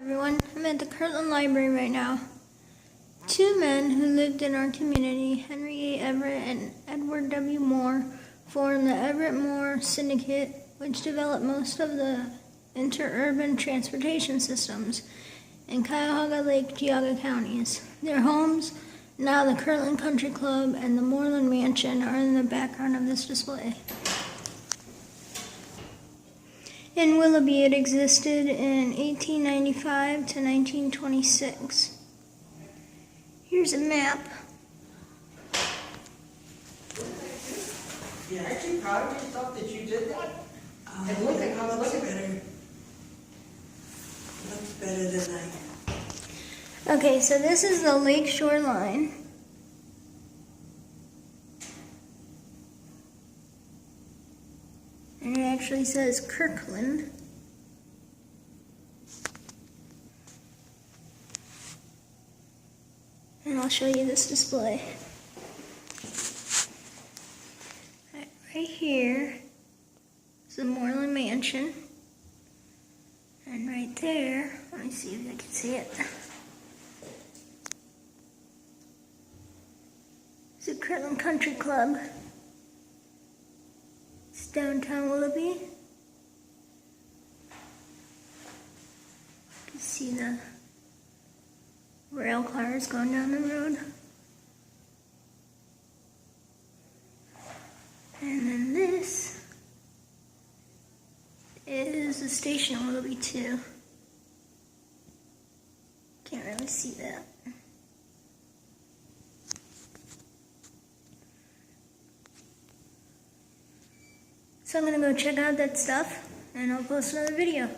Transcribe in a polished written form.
Everyone, I'm at the Kirtland Library right now. Two men who lived in our community, Henry A. Everett and Edward W. Moore, formed the Everett-Moore Syndicate, which developed most of the interurban transportation systems in Cuyahoga Lake, Geauga counties. Their homes, now the Kirtland Country Club and the Moreland Mansion, are in the background of this display. In Willoughby, it existed in 1895 to 1926. Here's a map. You're actually proud of yourself that you did that? And look at how it looks better. Looks better than I am. Okay, so this is the lakeshore line. And it actually says Kirtland. And I'll show you this display. Right here is the Moreland Mansion. And right there, let me see if I can see it. It's the Kirtland Country Club. It's downtown Willoughby. You can see the rail cars going down the road. And then this is the station in Willoughby too. Can't really see that. So I'm gonna go check out that stuff and I'll post another video.